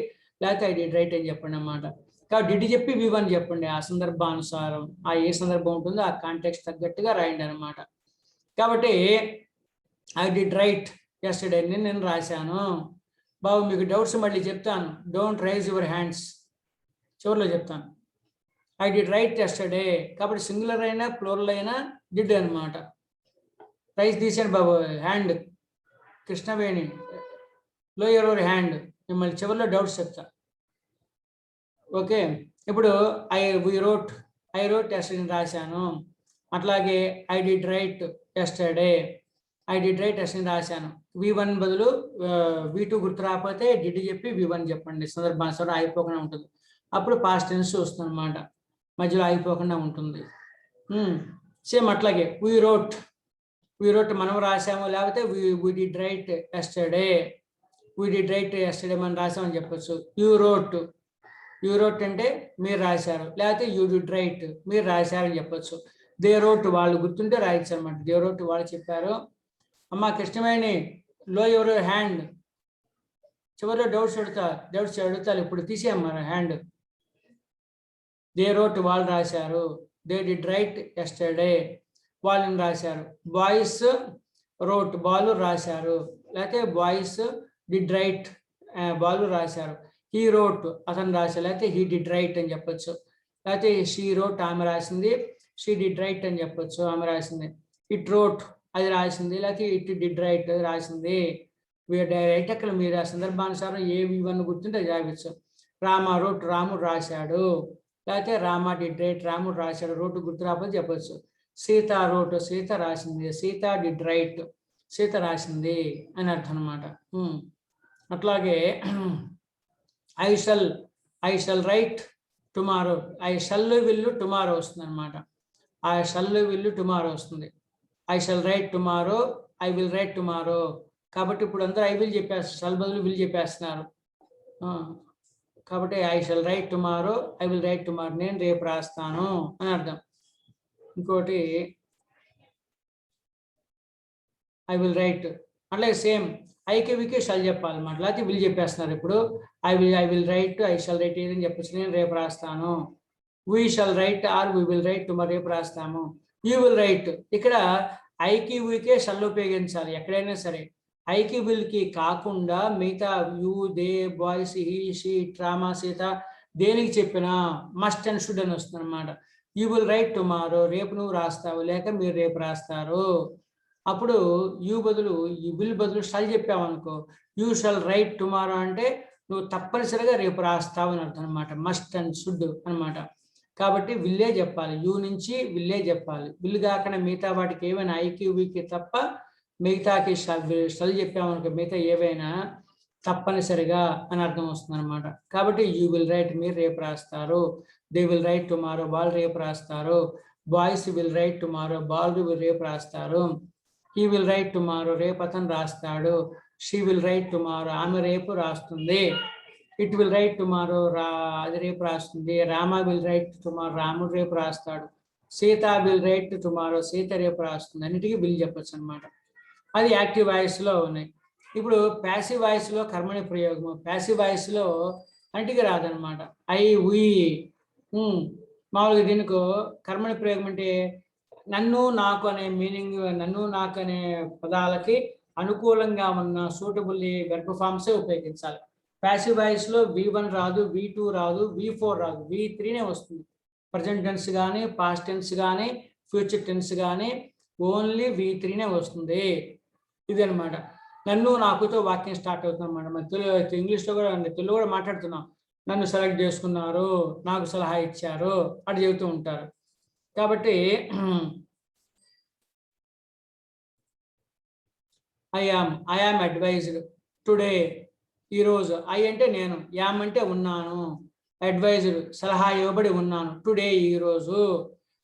లేకపోతే ఐ డిడ్ రైట్ అని చెప్పండి అన్నమాట. కాబట్టి డిడ్ చెప్పి V1 చెప్పండి. ఆ సందర్భానుసారం, ఆ ఏ సందర్భం ఉంటుందో ఆ కాంటెక్స్ట్ తగ్గట్టుగా రాయండి అనమాట. కాబట్టి ఐ డిడ్ రైట్ యెస్టర్డే, నేను రాశాను. బాబు మీకు డౌట్స్ మళ్ళీ చెప్తాను. డోంట్ రైజ్ యువర్ హ్యాండ్స్, చివరిలో చెప్తాను. ఐ డిడ్ రైట్ యెస్టర్డే, కాబట్టి సింగులర్ అయినా ప్లూరల్ అయినా డిడ్ అనమాట. రైజ్ తీసాను బాబు hand. Krishnaveni, lower your hand. మిమ్మల్ని చివరిలో డౌట్స్ చెప్తా. ఓకే, ఇప్పుడు ఐ రోట్ యెస్టర్డే రాశాను. అట్లాగే ఐ డిడ్ రైట్ యెస్టర్డే, రాశాను. V1 బదులు V2 గుర్తు రాకపోతే డిడ్ చెప్పి V1 చెప్పండి. సందర్భానుసారం ఆగిపోకుండా ఉంటుంది. అప్పుడు పాస్ట్ టెన్స్ వస్తుంది అనమాట, మధ్యలో ఆగిపోకుండా ఉంటుంది. సేమ్ అట్లాగే వీ రోట్ మనం రాసాము, లేకపోతే వీ డిడ్ రైట్ యెస్టర్డే, మనం రాసామని చెప్పచ్చు. యూ రోట్ అంటే మీరు రాశారు, లేకపోతే యూ డిడ్ రైట్, మీరు రాశారని చెప్పచ్చు. దే రోట్, వాళ్ళు గుర్తుంటే రాయొచ్చు అనమాట. దే రోట్, వాళ్ళు చెప్పారు. అమ్మ కృష్ణవేణి, లో యువర్ హ్యాండ్. చివరిలో డౌట్స్ అడుగుతారు. ఇప్పుడు తీసేయమ్మా హ్యాండ్. దే రోట్, వాళ్ళు రాశారు. దే డిడ్ రైట్ యెస్టర్డే, వాళ్ళని రాశారు. బాయ్స్ రోట్, బాలు రాశారు, లేకపోతే బాయ్స్ డిడ్ రైట్, బాలు రాశారు. హీ రోట్, అతను రాశారు, లేకపోతే హీ డిడ్ రైట్ అని చెప్పొచ్చు. లేకపోతే షీ రోట్, ఆమె రాసింది. షీ డిడ్ రైట్ అని చెప్పొచ్చు, ఆమె రాసింది. ఇట్ రోట్, అది రాసింది, లేకపోతే ఇట్ డిడ్ రైట్, రాసింది. రైట్ అక్కడ మీరు ఆ సందర్భానుసారం ఏ V1 గుర్తుంటే అది రాయవచ్చు. రామ రోట్, రాముడు రాశాడు, లేకపోతే రామ డిడ్ రైట్, రాముడు రాశాడు. రోడ్డు గుర్తు రాకపోతే చెప్పచ్చు. సీత రోట్, సీత రాసింది. సీత డిడ్ రైట్, సీత రాసింది అని అర్థం అనమాట. అట్లాగే I shall write tomorrow, I shall will tomorrow వస్తుంది అనమాట. ఐ షల్ విల్ టుమారో వస్తుంది. I shall write tomorrow, I will write tomorrow. కాబట్టి ఇప్పుడు అందరూ ఐ విల్ చెప్పేస్తారు, షల్ బదులు విల్ చెప్పేస్తున్నారు. కాబట్టి I shall write tomorrow, I will write tomorrow, నేను రేపు రాస్తాను అని అర్థం. ఇంకోటి ఐ విల్ రైట్, అట్లాగే సేమ్ ఐకి వికి షల్ చెప్పాలన్నమాట, లేకపోతే విల్ చెప్పేస్తున్నారు. ఇప్పుడు I will write, I shall right ఏదని చెప్పచ్చు, నేను రేపు రాస్తాను. We shall right are we will write tomorrow, రేపు రాస్తాము. యూ విల్ రైట్, ఇక్కడ ఐకి వీకే షల్ ఉపయోగించాలి ఎక్కడైనా సరే. ఐకి విల్కి కాకుండా మిగతా you, they, boys, he, she, trauma, Sita దేనికి చెప్పినా మస్ట్ అండ్ షుడ్ అని వస్తుంది అనమాట. యూ విల్ రైట్ టుమారో, రేపు నువ్వు రాస్తావు, లేక మీరు రేపు రాస్తారు. అప్పుడు యూ బదులు, యూ విల్ బదులు షల్ చెప్పావనుకో, యూ షల్ రైట్ టుమారో అంటే నువ్వు తప్పనిసరిగా రేపు రాస్తావు అని అర్థం అనమాట. మస్ట్ అండ్ షుడ్ అనమాట. కాబట్టి విల్లే చెప్పాలి, యూ నుంచి విల్లే చెప్పాలి. విల్ కాకుండా మిగతా వాటికి ఏమైనా ఐకి వీకి తప్ప మిగతాకి షల్ చెప్పామనుకో, మిగతా ఏవైనా తప్పనిసరిగా అని అర్థం వస్తుంది అనమాట. కాబట్టి యూ విల్ రైట్, మీరు రేపు రాస్తారు. దే విల్ రైట్ టుమారో, వాళ్ళు రేపు రాస్తారు. బాయ్స్ విల్ రైట్ టుమారో, బాలు రేపు రాస్తారు. హీ విల్ రైట్ టుమారో, రేపు అతను రాస్తాడు. షీ విల్ రైట్ టుమారో, ఆమె రేపు రాస్తుంది. ఇట్ విల్ రైట్ టుమారో, అది రేపు రాస్తుంది. రామ విల్ రైట్ టుమారో, రాముడు రేపు రాస్తాడు. Sita will write tomorrow, Sita రేపు రాస్తుంది. అన్నిటికీ విల్ చెప్పచ్చు అనమాట. అది యాక్టివ్ వాయిస్లో ఉన్నాయి. ఇప్పుడు ప్యాసివ్ వాయిస్లో కర్మని ప్రయోగము, ప్యాసివ్ వాయిస్లో అన్నిటికీ రాదనమాట. I, we. మామూలుగా దీనికి కర్మని ప్రయోగం అంటే నన్ను, నాకు అనే మీనింగ్, నన్ను, నాకు అనే పదాలకి అనుకూలంగా ఉన్న సూటబుల్ వెర్బ్ ఫామ్సే ఉపయోగించాలి. ప్యాసివ్ వాయిస్లో V1 రాదు, V2 రాదు, V4 రాదు, V3నే వస్తుంది. ప్రజెంట్ టెన్స్ కానీ, పాస్ట్ టెన్స్ కానీ, ఫ్యూచర్ టెన్స్ కానీ ఓన్లీ V3నే వస్తుంది. ఇది అనమాట. నన్ను, నాకుతో వాక్యం స్టార్ట్ అవుతుంది అనమాట. మన ఇంగ్లీష్లో కూడా, తెలుగు కూడా మాట్లాడుతున్నాం. నన్ను సెలెక్ట్ చేసుకున్నారు, నాకు సలహా ఇచ్చారు అని చెబుతూ ఉంటారు. కాబట్టి ఐ యామ్ అడ్వైజ్డ్ టుడే, ఈరోజు. ఐ అంటే నేను, యామ్ అంటే ఉన్నాను, అడ్వైజ్డ్ సలహా ఇవ్వబడి ఉన్నాను. టుడే ఈరోజు,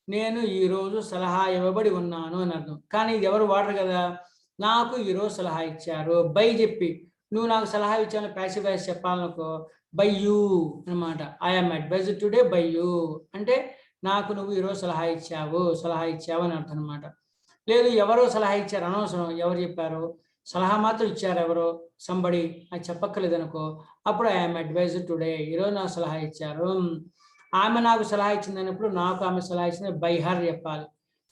నేను ఈరోజు సలహా ఇవ్వబడి ఉన్నాను అని అర్థం. కానీ ఎవరు వాడరు కదా. నాకు ఈరోజు సలహా ఇచ్చారు, బై చెప్పి నువ్వు నాకు సలహా ఇచ్చాను ప్యాసివ్ వాయిస్ చెప్పాలనుకో, బై యూ అనమాట. I am advised today by you అంటే నాకు నువ్వు ఈరోజు సలహా ఇచ్చావు అని అర్థం అనమాట. లేదు ఎవరో సలహా ఇచ్చారు, అనవసరం ఎవరు చెప్పారు, సలహా మాత్రం ఇచ్చారు ఎవరో, సంబడి, అది చెప్పక్కర్లేదు అనుకో, అప్పుడు ఐ యామ్ అడ్వైజ్డ్ టుడే, ఈరోజు నాకు సలహా ఇచ్చారు. ఆమె నాకు సలహా ఇచ్చింది అన్నప్పుడు నాకు ఆమె సలహా ఇచ్చింది బై హర్ చెప్పాలి.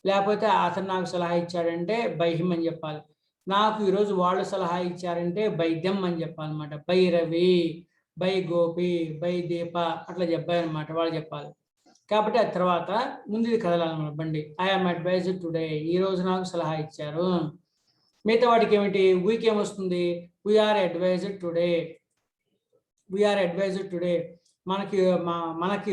లేకపోతే అతను నాకు సలహా ఇచ్చాడంటే బై హిమ్ అని చెప్పాలి. నాకు ఈరోజు వాళ్ళు సలహా ఇచ్చారంటే బై దెమ్ అని చెప్పాలన్నమాట. By Ravi, by Gopi, by Deepa, అట్లా చెప్పాయి అనమాట, వాళ్ళు చెప్పాలి. కాబట్టి ఆ తర్వాత ముందు కదలాలన్నమాట బండి. ఐ యామ్ అడ్వైజ్డ్ టుడే, ఈ రోజు నాకు సలహా ఇచ్చారు. మిగతా వాటికి ఏమిటి, వీక్ ఏమొస్తుంది, we are advised today, we are advised today, మనకి ఈరోజు మాకు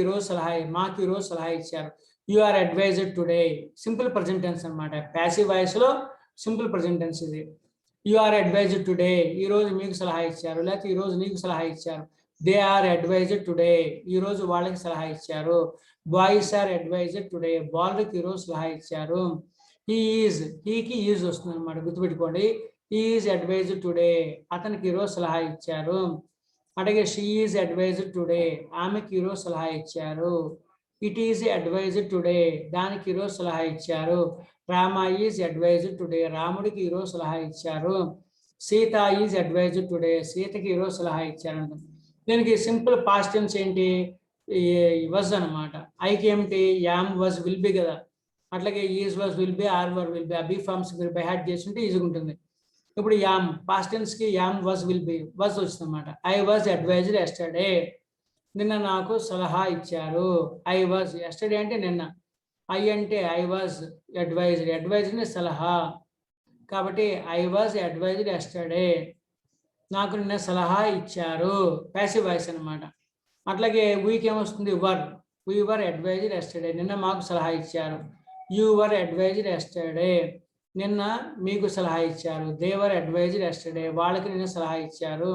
ఈరోజు సలహా ఇచ్చారు. You are advised today, simple present tense అనమాట. ప్యాసివ్ వాయిస్లో సింపుల్ ప్రజెంట్ టెన్స్ ఇది. యు ఆర్ అడ్వైజ్డ్ టుడే, ఈ రోజు మీకు సలహా ఇచ్చారు, లేకపోతే ఈ రోజు నీకు సలహా ఇచ్చారు. దే ఆర్ అడ్వైజ్డ్ టుడే, ఈ రోజు వాళ్ళకి సలహా ఇచ్చారు. బాయ్స్ ఆర్ అడ్వైజ్డ్ టుడే, బాలుకి ఈరోజు సలహా ఇచ్చారు. హీకి ఈజ్ వస్తుంది అనమాట, గుర్తుపెట్టుకోండి. హీ ఈజ్ అడ్వైజ్డ్ టుడే, అతనికి ఈరోజు సలహా ఇచ్చారు. అలాగే షీ ఈజ్ అడ్వైజ్డ్ టుడే, ఆమెకి ఈరోజు సలహా ఇచ్చారు. ఇట్ ఈజ్ అడ్వైజ్డ్ టుడే, దానికి ఈరోజు సలహా ఇచ్చారు. రామ ఈజ్ అడ్వైజ్డ్ టుడే, రాముడికి ఈరోజు సలహా ఇచ్చారు. సీత ఈజ్ అడ్వైజ్డ్ టుడే, సీతకి ఈరోజు సలహా ఇచ్చారు. దీనికి సింపుల్ పాస్ట్ టెన్స్ ఏంటి, వజ్ అనమాట. ఐకి ఏమిటి, యామ్ వజ్ విల్ బి కదా. అట్లాగే is was will be, are were will be, ఆ బీ ఫార్మ్స్ మీరు బై హార్ట్ చేస్తుంటే ఈజీగా ఉంటుంది. ఇప్పుడు యామ్ పాస్ట్ టెన్స్ కి am was will be, was వచ్చింది అనమాట. ఐ వాజ్ అడ్వైజ్డ్ ఎస్టర్డే, నిన్న నాకు సలహా ఇచ్చారు. ఐ వాజ్, ఎస్టర్డే అంటే నిన్న, ఐ అంటే ఐ వాజ్ అడ్వైజ్డ్, అడ్వైజ్డ్ సలహా. కాబట్టి ఐ వాజ్ అడ్వైజ్డ్ ఎస్టర్డే, నాకు నిన్న సలహా ఇచ్చారు, ప్యాసివ్ వాయిస్ అనమాట. అట్లాగే వీక్ ఏమొస్తుంది, వీ వర్ అడ్వైజ్డ్ ఎస్టర్డే, నిన్న మాకు సలహా ఇచ్చారు. యూ వర్ అడ్వైజ్డ్ ఎస్టర్డే, నిన్న మీకు సలహా ఇచ్చారు. దే వర్ అడ్వైజ్డ్ ఎస్టర్డే, వాళ్ళకి నిన్న సలహా ఇచ్చారు.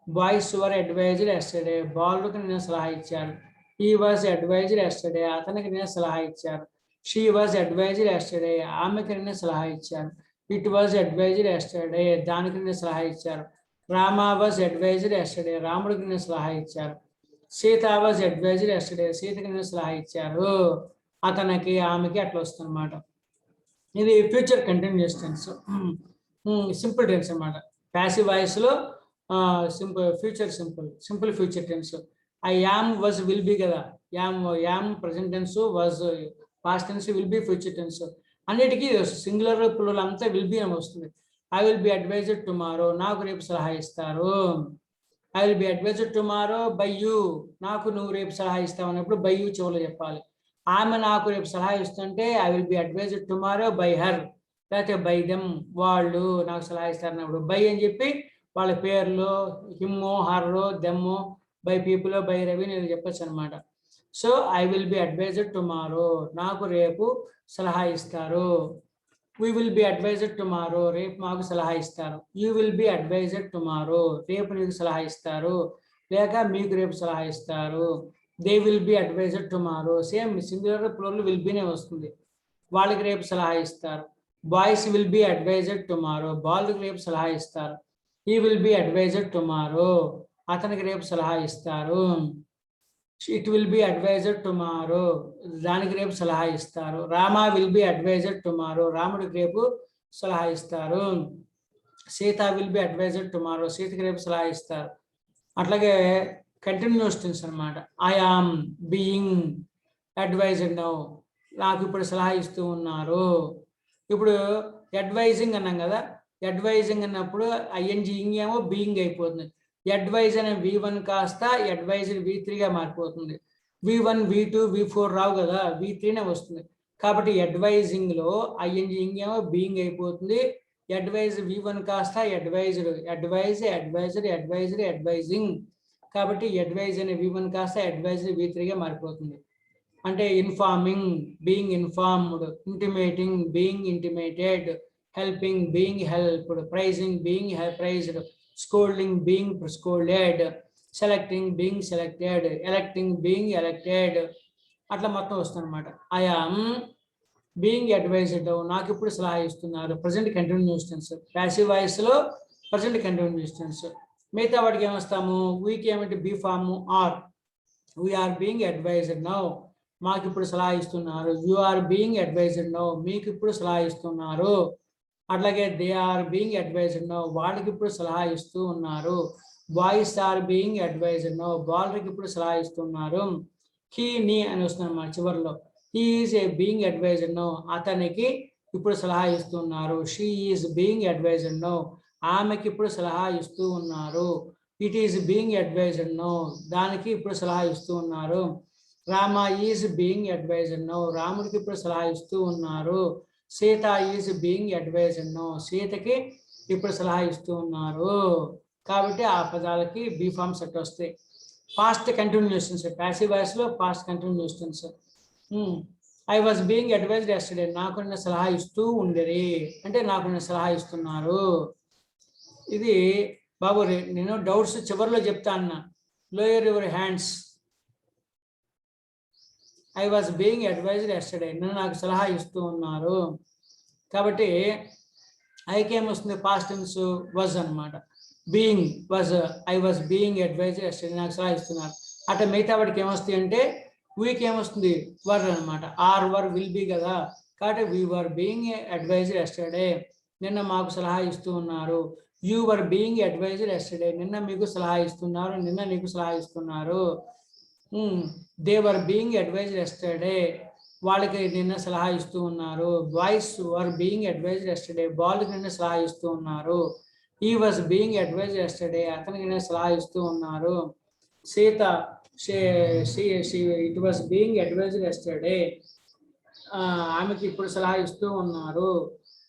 బాయ్స్ వర్ అడ్వైజ్డ్ ఎస్టర్డే, బాలుకి నిన్న సలహా ఇచ్చారు. హీ వాజ్ అడ్వైజ్డ్ ఎస్టర్డే, అతనికి నిన్న సలహా ఇచ్చారు. షీ వాజ్ అడ్వైజ్డ్ ఎస్టర్డే, ఆమెకి నిన్న సలహా ఇచ్చారు. ఇట్ వాజ్ అడ్వైజ్డ్ ఎస్టర్డే, దానికి నిన్న సలహా ఇచ్చారు. రామా వాజ్ అడ్వైజ్డ్ ఎస్టర్డే, రాముడికి నిన్న సలహా ఇచ్చారు. సీత వాజ్ అడ్వైజ్డ్ ఎస్టర్డే, సీతకి నిన్న సలహా ఇచ్చారు. అతనికి ఆమెకి అట్లా వస్తుందన్నమాట. ఇది future continuous tense, simple tense అన్నమాట. ప్యాసివ్ వాయిస్ లో simple future, simple future tense. I am was will be కదా, am present tense, was past tense, will be future tense. అన్నిటికీ సింగులర్ ప్లూరల్ అంతా విల్ బి అని వస్తుంది. I will be advised tomorrow, నాకు రేపు సలహా ఇస్తారు. I will be advised tomorrow by you, నాకు నువ్వు రేపు సలహా ఇస్తావు అన్నప్పుడు బై యూ చివరిలో చెప్పాలి. ఆమె నాకు రేపు సలహా ఇస్తుంటే I will be advised tomorrow by her, లేకపోతే బై దెమ్, వాళ్ళు నాకు సలహా ఇస్తారు అన్నప్పుడు బై అని చెప్పి వాళ్ళ పేర్లు హిమ్మో హర్రో దెమ్మో, బై పీపుల్ బై రవి నేను చెప్పచ్చు అనమాట. So I will be advised tomorrow, నాకు రేపు సలహా ఇస్తారు. We will be advised tomorrow, రేపు మాకు సలహా ఇస్తారు. You will be advised tomorrow, రేపు నీకు సలహా ఇస్తారు, లేక మీకు రేపు సలహా ఇస్తారు. They will be advised tomorrow, same singular plural will బినే వస్తుంది. వాళ్ళకి రేపు సలహా ఇస్తారు. Boys will be advised tomorrow, బాలుకి రేపు సలహా ఇస్తారు. He will be advised tomorrow, అతనికి రేపు సలహా ఇస్తారు. It will be advised tomorrow, దానికి రేపు సలహా ఇస్తారు. Rama will be advised tomorrow, రాముడికి రేపు సలహా ఇస్తారు. Sita will be advised tomorrow, సీతకి రేపు సలహా ఇస్తారు. అట్లాగే కంటిన్యూస్ టెన్స్ అనమాట. I am being advised now, నాకు ఇప్పుడు సలహా ఇస్తూ ఉన్నారు. ఇప్పుడు అడ్వైజింగ్ అన్నాం కదా, అడ్వైజింగ్ అన్నప్పుడు ఐఎన్జి ఏమో బీయింగ్ అయిపోతుంది. అడ్వైజ్ అనే V1 కాస్త అడ్వైజ్డ్ V3గా మారిపోతుంది. V1 V2 V4 రావు కదా, V3నే వస్తుంది. కాబట్టి అడ్వైజింగ్ లో ఐఎన్జి ఏమో బీయింగ్ అయిపోతుంది. అడ్వైజ్ V1 కాస్త advised, advise adviser adviser advising. కాబట్టి అడ్వైజ్ అనే V1 కాస్త అడ్వైజ్డ్ V3గా మారిపోతుంది. అంటే informing, being informed, intimating, being intimated, helping, being helped, praising, being praised, scolding, being scolded, selecting, being selected, electing, being elected. అట్లా మొత్తం వస్తుంది అనమాట. ఐ యామ్ బీయింగ్ అడ్వైజ్డ్, నాకు ఇప్పుడు సలహా ఇస్తున్నారు. Present continuous tense. Passive voice లో ప్రజెంట్ కంటిన్యూస్ టెన్స్. మిగతా వాటికి ఏమొస్తాము, వీక్ ఏమిటి be form are. We are being advised now, మాకు ఇప్పుడు సలహా ఇస్తున్నారు. You are being advised now, మీకు ఇప్పుడు సలహా ఇస్తున్నారు. అట్లాగే they are being advised now, వాళ్ళకి ఇప్పుడు సలహా ఇస్తూ ఉన్నారు. Boys are being advised now, బాలుకి ఇప్పుడు సలహా ఇస్తున్నారు. హీ నీ అని వస్తుంది అన్నమాట చివరిలో. He is a being advised now, అతనికి ఇప్పుడు సలహా ఇస్తున్నారు. She is being advised now, ఆమెకి ఇప్పుడు సలహా ఇస్తూ ఉన్నారు. It is being advised now, దానికి ఇప్పుడు సలహా ఇస్తూ ఉన్నారు. Rama is being advised now, రాముడికి ఇప్పుడు సలహా ఇస్తూ ఉన్నారు. Sita is being advised now, సీతకి ఇప్పుడు సలహా ఇస్తూ ఉన్నారు. కాబట్టి ఆ పదాలకి బీ ఫామ్ సెట్ వస్తాయి. Past continuous tense, passive voice లో past continuous tense. I was being advised yesterday, నాకు నిన్న సలహా ఇస్తూ ఉండేది అంటే నాకు నిన్న సలహా ఇస్తున్నారు. ఇది బాబు నేను డౌట్స్ చివరిలో చెప్తా అన్న. Lower your hands. I was being advised yesterday, నిన్న నాకు సలహా ఇస్తూ ఉన్నారు. కాబట్టి ఐకి ఏమొస్తుంది, పాస్ట్ టెన్స్ వాజ్ అనమాట. Being was, I was being advised yesterday, నాకు సలహా ఇస్తున్నారు. అట్లా మిగతా వాడికి ఏమొస్తుంది అంటే వీక్ ఏమొస్తుంది, వర్ అనమాట. ఆర్ వర్ విల్ బీ కదా, కాబట్టి we were being advised yesterday, నిన్న మాకు సలహా ఇస్తూ ఉన్నారు. You were being advised yesterday, నిన్న మీకు సలహా ఇస్తున్నారు, నిన్న నీకు సలహా ఇస్తున్నారు. They were being advised yesterday, వాళ్ళకి నిన్న సలహా ఇస్తూ ఉన్నారు. Boys were being advised yesterday, బాల్కి నిన్న సలహా ఇస్తూ ఉన్నారు. He was being advised yesterday, అతనికి నిన్న సలహా ఇస్తూ ఉన్నారు. Sita it was being advised yesterday, ఆమెకి ఇప్పుడు సలహా ఇస్తూ ఉన్నారు.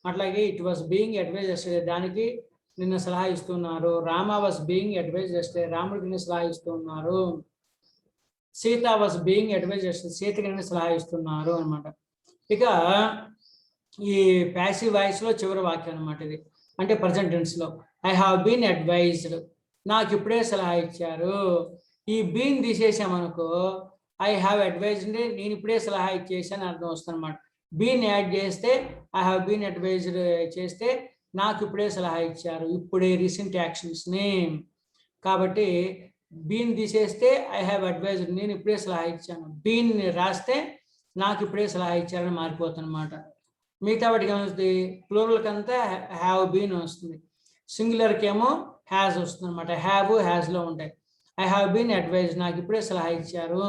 అట్లాగే it was being advised yesterday, దానికి నిన్న సలహా ఇస్తున్నారు. Rama was being advised yesterday, రాముడికి నిన్న సలహా ఇస్తూ ఉన్నారు. Sita was being advised yesterday, సీతకి నిన్న సలహా ఇస్తున్నారు అనమాట. ఇక ఈ ప్యాసివ్ వాయిస్ లో చివరి వాక్యం అనమాట ఇది. అంటే ప్రజెంట్ టెన్స్ లో ఐ హావ్ బీన్ అడ్వైజ్డ్, నాకు ఇప్పుడే సలహా ఇచ్చారు. ఈ బీన్ తీసేసామనుకో ఐ హ్యావ్ అడ్వైజ్డ్, నేను ఇప్పుడే సలహా ఇచ్చేసాను అర్థం వస్తుంది అనమాట. బీన్ యాడ్ చేస్తే ఐ హ్యావ్ బీన్ అడ్వైజ్డ్ చేస్తే నాకు ఇప్పుడే సలహా ఇచ్చారు, ఇప్పుడే రీసెంట్ యాక్షన్స్ ని. కాబట్టి బీన్ తీసేస్తే ఐ హ్యావ్ అడ్వైజ్డ్, నేను ఇప్పుడే సలహా ఇచ్చాను. బీన్ రాస్తే నాకు ఇప్పుడే సలహా ఇచ్చారని మారిపోతుంది అనమాట. మిగతా వాటికి ఏమొస్తుంది, ప్లూరల్కి అంతా హ్యావ్ బీన్ వస్తుంది, సింగులర్కి ఏమో హ్యాజ్ వస్తుంది అనమాట. హ్యావ్ హ్యాజ్లో ఉంటాయి. ఐ హ్యావ్ బీన్ అడ్వైజ్డ్, నాకు ఇప్పుడే సలహా ఇచ్చారు.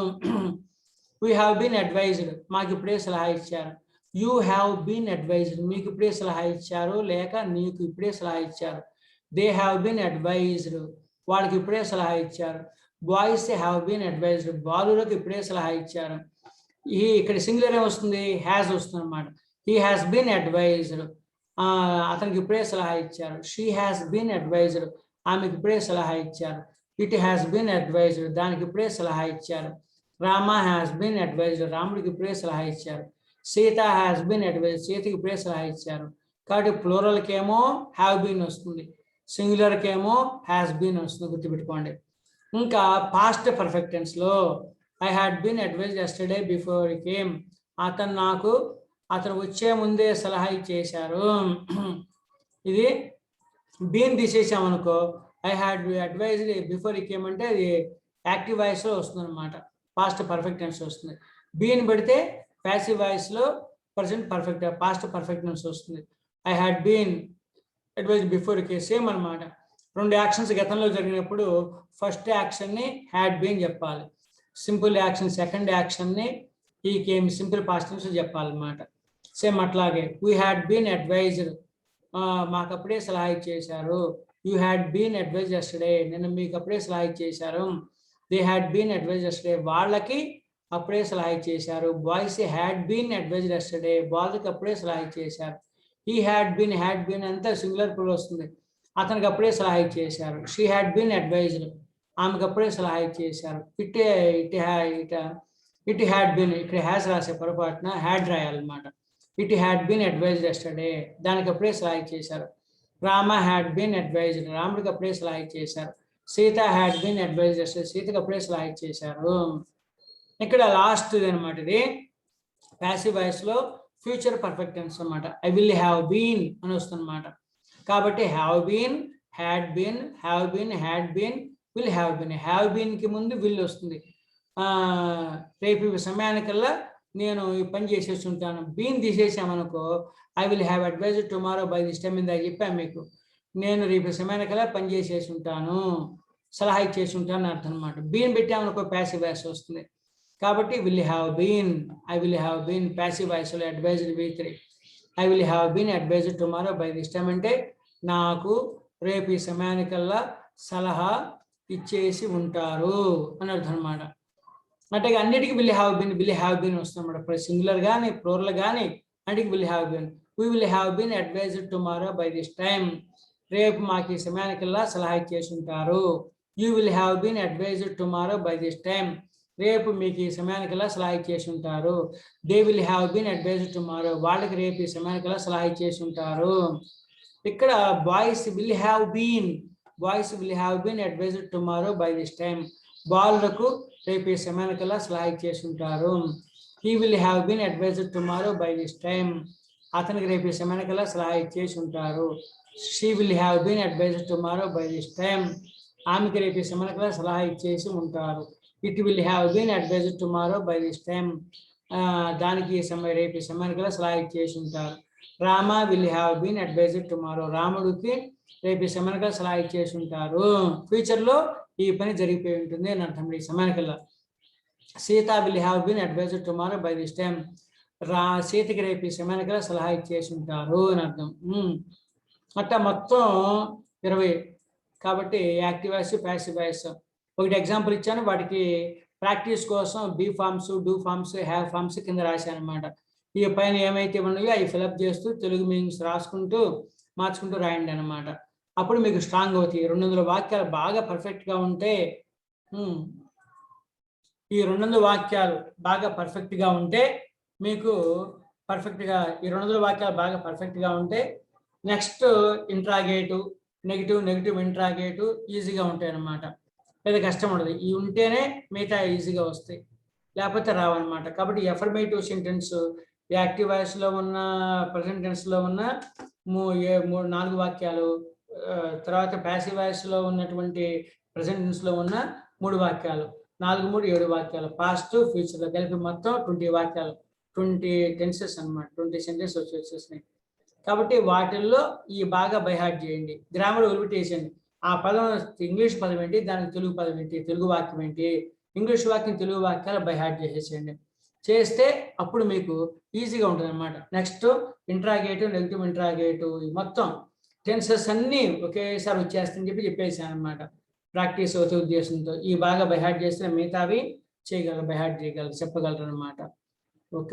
వీ హ్యావ్ బీన్ అడ్వైజ్డ్, మాకు ఇప్పుడే సలహా ఇచ్చారు. యూ హ్యావ్ బీన్ అడ్వైజ్డ్, మీకు ఇప్పుడే సలహా ఇచ్చారు లేక నీకు ఇప్పుడే సలహా ఇచ్చారు. దే హ్యావ్ బీన్ అడ్వైజ్డ్, వాళ్ళకి ఇప్పుడే సలహా ఇచ్చారు. బాయ్స్ హ్యావ్ బీన్ అడ్వైజ్డ్, బాలులకు ఇప్పుడే సలహా ఇచ్చారు. ఈ ఇక్కడ సింగులర్ ఏమొస్తుంది, హ్యాజ్ వస్తుంది అనమాట. హీ హ్యాస్ బీన్ అడ్వైజ్డ్, అతనికి ఇప్పుడే సలహా ఇచ్చారు. షీ హ్యాస్ బీన్ అడ్వైజ్డ్, ఆమెకి ఇప్పుడే సలహా ఇచ్చారు. ఇట్ హ్యాస్ బీన్ అడ్వైజ్డ్, దానికి ఇప్పుడే సలహా ఇచ్చారు. రామ హ్యాస్ బీన్ అడ్వైజ్డ్, రాముడికి ఇప్పుడే సలహా ఇచ్చారు. సీత హ్యాస్ బీన్ అడ్వైజ్డ్, సీతకి ఇప్పుడే సలహా ఇచ్చారు. కాబట్టి ప్లూరల్కి ఏమో హ్యావ్ బీన్ వస్తుంది, సింగులర్కి ఏమో హ్యాస్ బీన్ వస్తుంది, గుర్తుపెట్టుకోండి. ఇంకా పాస్ట్ పర్ఫెక్ట్ టెన్స్ లో I had been advised yesterday before he came, అతను వచ్చే ముందే సలహా ఇచ్చేశారు. ఇది బీన్ తీసేసామనుకో I had advised before he came అంటే అది యాక్టివ్ వాయిస్ లో వస్తుంది అనమాట, పాస్ట్ పర్ఫెక్ట్ టెన్స్ వస్తుంది. బీన్ పెడితే ప్యాసివ్ వాయిస్ లో present perfect past perfect tense వస్తుంది. I had been advise before కే సేమ్ అనమాట. రెండు యాక్షన్స్ గతంలో జరిగినప్పుడు ఫస్ట్ యాక్షన్ ని హ్యాడ్ బీన్ చెప్పాలి, సింపుల్ యాక్షన్ సెకండ్ యాక్షన్ ని ఈ కేమ్ సింపుల్ పాస్ట్ టెన్స్ చెప్పాలన్నమాట. సేమ్ అట్లాగే వీ హ్యాడ్ బీన్ అడ్వైజ్డ్, మాకు అప్పుడే సలహా ఇచ్చేశారు. You had been advise yesterday, నిన్న మీకు అప్పుడే సలహా ఇచ్చేశారు. They had been advise yesterday, వాళ్ళకి అప్పుడే సలహా ఇచ్చేశారు. Boys had been advise yesterday, బాయ్స్కి అప్పుడే సలహా ఇచ్చేశారు. హీ హ్యాడ్ బీన్ అంతా సింగులర్ ప్లూరల్ వస్తుంది, అతనికి అప్పుడే సలహా ఇచ్చేశారు. షీ హ్యాడ్ బీన్ అడ్వైజ్డ్, ఆమెకు అప్పుడే సలహా ఇచ్చేశారు. ఇట్ హ్యాడ్ బీన్, ఇక్కడ హ్యాస్ రాసే పొరపాటున హ్యాడ్ రాయాలన్నమాట. It had been advised yesterday, దానికి అప్పుడే సలహా ఇచ్చేశారు. రామ హ్యాడ్ బీన్ అడ్వైజ్డ్, రాముడికి అప్పుడే సలహా ఇచ్చేశారు. Sita had been advised yesterday, సీతకి అప్పుడే సలహా ఇచ్చేశారు. ఇక్కడ లాస్ట్ అనమాట, ఇది ప్యాసివ్ వాయిస్ లో ఫ్యూచర్ పర్ఫెక్ట్ టెన్స్ అనమాట. ఐ విల్ హ్యావ్ బీన్ అని వస్తుందన్నమాట. కాబట్టి have been, had been, have been, had been, will have been. Have been కి ముందు విల్ వస్తుంది. రేపు ఈ సమయానికల్లా నేను ఈ పని చేసేసి ఉంటాను. బీన్ తీసేసామనుకో I will have advised tomorrow by this time, ఇందాక చెప్పాను మీకు, నేను రేపు సమయానికల్లా పని చేసేసి ఉంటాను, సలహా ఇచ్చేసి ఉంటాను అర్థం అనమాట. బీన్ పెట్టామనుకో ప్యాసివ్ వాయిస్ వస్తుంది. కాబట్టి will have been, I will have been passive voice లో advised V3. I will have been advised tomorrow by this time అంటే నాకు రేపు ఈ సమయానికల్లా సలహా ఇచ్చేసి ఉంటారు అని అర్థం అనమాట. అంటే అన్నిటికీ విల్ హ్యావ్ బీన్ వస్తుంది అనమాట. సింగులర్ కానీ ప్లూరల్ కానీ అన్నిటికీ will have been. We will have been advised tomorrow by this time, రేపు మాకు ఈ సమయానికల్లా సలహా ఇచ్చేసి ఉంటారు. You will have been advised tomorrow by this time, రేపు మీకు ఈ సమయానికల్లా సలహా ఇచ్చేసి ఉంటారు. They will have been advised tomorrow, వాళ్ళకి రేపు ఈ సమయానికల్లా సలహా ఇచ్చేసి ఉంటారు. ఇక్కడ boys will have been advised tomorrow by this time, బాలులకు రేపు ఈ సమయానికల్లా సలహా ఇచ్చేసి ఉంటారు. He will have been advised tomorrow by this time, అతనికి రేపు ఈ సమయానికల్లా సలహా ఇచ్చేసి ఉంటారు. She will have been advised tomorrow by this time, ఆమెకి రేపు ఈ సమయానికల్లా సలహా ఇచ్చేసి ఉంటారు. It will have been advised tomorrow by this time, దానికి రేపు ఈ సమయానికల్లా సలహా ఇచ్చేసి ఉంటారు. Rama will have been advised tomorrow, రాముడికి రేపు ఈ సమయానికల్లా సలహా ఇచ్చేసి ఉంటారు. ఫ్యూచర్ లో ఈ పని జరిగిపోయి ఉంటుంది అని అర్థం ఈ సమయానికల్లా. Sita will have been advised tomorrow by this time, సీతకి రేపు ఈ సమయానికల్లా సలహా ఇచ్చేసి ఉంటారు అని అర్థం. అట్లా మొత్తం 20. కాబట్టి యాక్టివ్ వాయిస్, ప్యాసివ్ వాయిస్. ఒకటి ఎగ్జాంపుల్ ఇచ్చాను, వాటికి ప్రాక్టీస్ కోసం be forms, do forms, have forms కింద రాశాను అనమాట. ఈ పైన ఏమైతే ఉన్నాయో అవి ఫిలప్ చేస్తూ తెలుగు మీనింగ్స్ రాసుకుంటూ మార్చుకుంటూ రాయండి అనమాట. అప్పుడు మీకు స్ట్రాంగ్ అవుతాయి. 200 వాక్యాలు బాగా పర్ఫెక్ట్గా ఉంటే, ఈ 200 వాక్యాలు బాగా పర్ఫెక్ట్గా ఉంటే మీకు పర్ఫెక్ట్గా ఈ 200 వాక్యాలు బాగా పర్ఫెక్ట్గా ఉంటే నెక్స్ట్ ఇంట్రాగేటివ్, నెగిటివ్ ఇంట్రాగేటివ్ ఈజీగా ఉంటాయి అన్నమాట. పెద్ద కష్టం ఉండదు. ఇవి ఉంటేనే మిగతా ఈజీగా వస్తాయి, లేకపోతే రావన్నమాట. కాబట్టి ఎఫర్మేటివ్ సెంటెన్స్ యాక్టివ్ వాయిస్లో ఉన్న, ప్రెజెంట్ టెన్స్లో ఉన్న 4 వాక్యాలు, తర్వాత ప్యాసివ్ వాయిస్లో ఉన్నటువంటి ప్రెజెంట్ టెన్స్లో ఉన్న 3 వాక్యాలు, 4, 3, 7 వాక్యాలు, పాస్ట్ ఫ్యూచర్లో కలిపి మొత్తం 20 వాక్యాలు, 20 టెన్సెస్ అన్నమాట. 20 సెంటెన్స్ వచ్చేసినాయి. కాబట్టి వాటిల్లో ఈ బాగా బైహార్ట్ చేయండి. గ్రామర్ వదిలిపెట్టేసేయండి. ఆ పదం ఇంగ్లీష్ పదం ఏంటి, దానికి తెలుగు పదం ఏంటి, తెలుగు వాక్యం ఏంటి, ఇంగ్లీష్ వాక్యం తెలుగు వాక్యాలు బైహార్ట్ చేసేసేయండి. చేస్తే అప్పుడు మీకు ఈజీగా ఉంటుంది అన్నమాట. నెక్స్ట్ ఇంట్రాగేటివ్, నెగిటివ్ ఇంట్రాగేటివ్ మొత్తం టెన్సెస్ అన్నీ ఒకేసారి వచ్చేస్తుందని చెప్పేసాను అనమాట. ప్రాక్టీస్ అవుతే ఉద్దేశంతో ఈ బాగా బైహార్ట్ చేస్తే మిగతావి చేయగలరు, బైహార్ట్ చేయగలరు, చెప్పగలరు అనమాట. ఓకే.